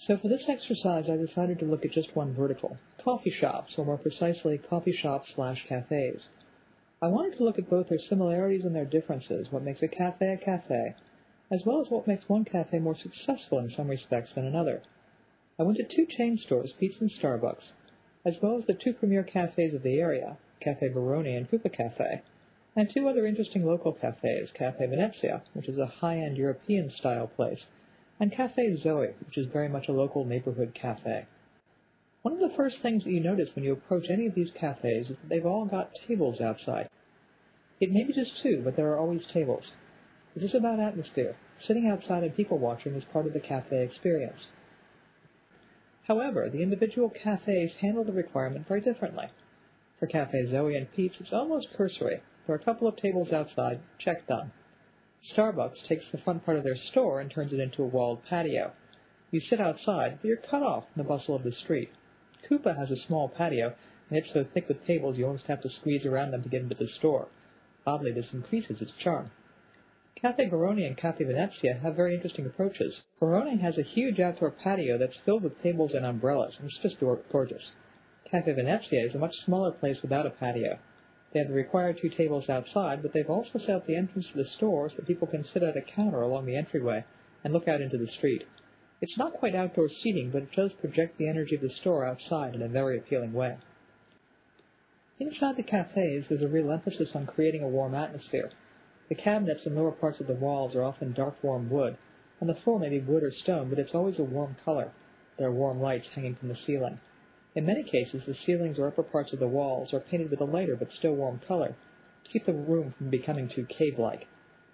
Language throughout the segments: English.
So for this exercise, I decided to look at just one vertical, coffee shops, or more precisely, coffee shops/cafes. I wanted to look at both their similarities and their differences, what makes a cafe, as well as what makes one cafe more successful in some respects than another. I went to two chain stores, Pete's and Starbucks, as well as the two premier cafes of the area, Cafe Baroni and Coupa Cafe, and two other interesting local cafes, Cafe Venezia, which is a high-end European-style place, and Cafe Zoe, which is very much a local neighborhood cafe. One of the first things that you notice when you approach any of these cafes is that they've all got tables outside. It may be just two, but there are always tables. This is about atmosphere. Sitting outside and people watching is part of the cafe experience. However, the individual cafes handle the requirement very differently. For Cafe Zoe and Pete's, it's almost cursory. There are a couple of tables outside, check done. Starbucks takes the front part of their store and turns it into a walled patio. You sit outside, but you're cut off from the bustle of the street. Coupa has a small patio, and it's so thick with tables you almost have to squeeze around them to get into the store. Oddly, this increases its charm. Cafe Baroni and Cafe Venezia have very interesting approaches. Baroni has a huge outdoor patio that's filled with tables and umbrellas, and it's just gorgeous. Cafe Venezia is a much smaller place without a patio. They have the required two tables outside, but they've also set up the entrance to the store so that people can sit at a counter along the entryway and look out into the street. It's not quite outdoor seating, but it does project the energy of the store outside in a very appealing way. Inside the cafes, there's a real emphasis on creating a warm atmosphere. The cabinets and lower parts of the walls are often dark warm wood, and the floor may be wood or stone, but it's always a warm color. There are warm lights hanging from the ceiling. In many cases, the ceilings or upper parts of the walls are painted with a lighter but still warm color, to keep the room from becoming too cave-like.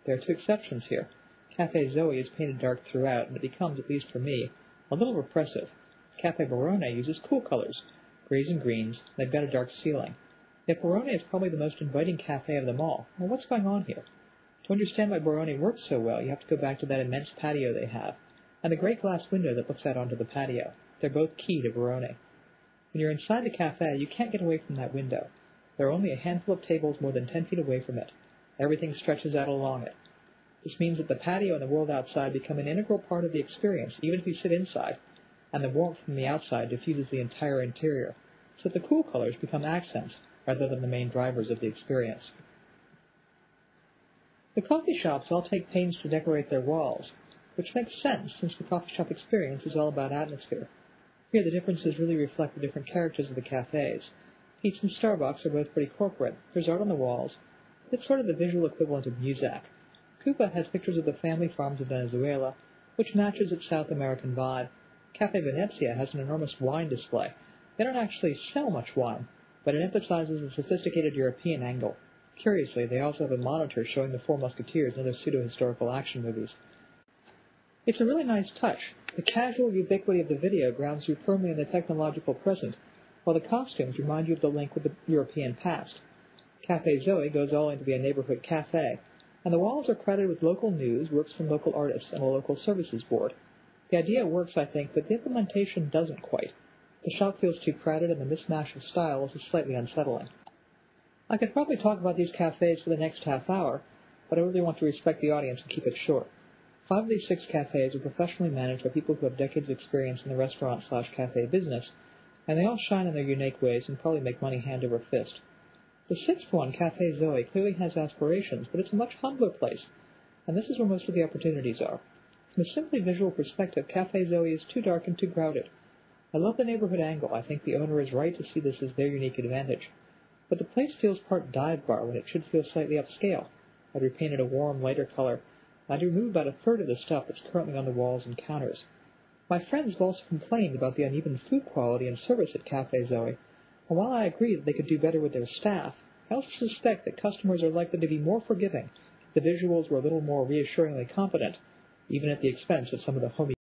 There are two exceptions here. Cafe Zoe is painted dark throughout, and it becomes, at least for me, a little repressive. Cafe Baroni uses cool colors, grays and greens, and they've got a dark ceiling. Yet Baroni is probably the most inviting cafe of them all. Well, what's going on here? To understand why Baroni works so well, you have to go back to that immense patio they have, and the great glass window that looks out onto the patio. They're both key to Baroni. When you're inside the cafe, you can't get away from that window. There are only a handful of tables more than 10 feet away from it. Everything stretches out along it. This means that the patio and the world outside become an integral part of the experience, even if you sit inside, and the warmth from the outside diffuses the entire interior, so that the cool colors become accents rather than the main drivers of the experience. The coffee shops all take pains to decorate their walls, which makes sense since the coffee shop experience is all about atmosphere. Here the differences really reflect the different characters of the cafes. Pete's and Starbucks are both pretty corporate. There's art on the walls. It's sort of the visual equivalent of Muzak. Coupa has pictures of the family farms of Venezuela, which matches its South American vibe. Cafe Venezia has an enormous wine display. They don't actually sell much wine, but it emphasizes a sophisticated European angle. Curiously, they also have a monitor showing the Four Musketeers and other pseudo-historical action movies. It's a really nice touch. The casual ubiquity of the video grounds you firmly in the technological present, while the costumes remind you of the link with the European past. Cafe Zoe goes all in to be a neighborhood cafe, and the walls are crowded with local news, works from local artists, and a local services board. The idea works, I think, but the implementation doesn't quite. The shop feels too crowded, and the mismatch of styles is slightly unsettling. I could probably talk about these cafes for the next half hour, but I really want to respect the audience and keep it short. 5 of these 6 cafes are professionally managed by people who have decades of experience in the restaurant/cafe business, and they all shine in their unique ways and probably make money hand over fist. The 6th one, Cafe Zoe, clearly has aspirations, but it's a much humbler place, and this is where most of the opportunities are. From a simply visual perspective, Cafe Zoe is too dark and too crowded. I love the neighborhood angle. I think the owner is right to see this as their unique advantage. But the place feels part dive bar when it should feel slightly upscale. I'd repaint it a warm, lighter color, and I'd remove about a third of the stuff that's currently on the walls and counters. My friends have also complained about the uneven food quality and service at Cafe Zoe, and while I agree that they could do better with their staff, I also suspect that customers are likely to be more forgiving if the visuals were a little more reassuringly competent, even at the expense of some of the homey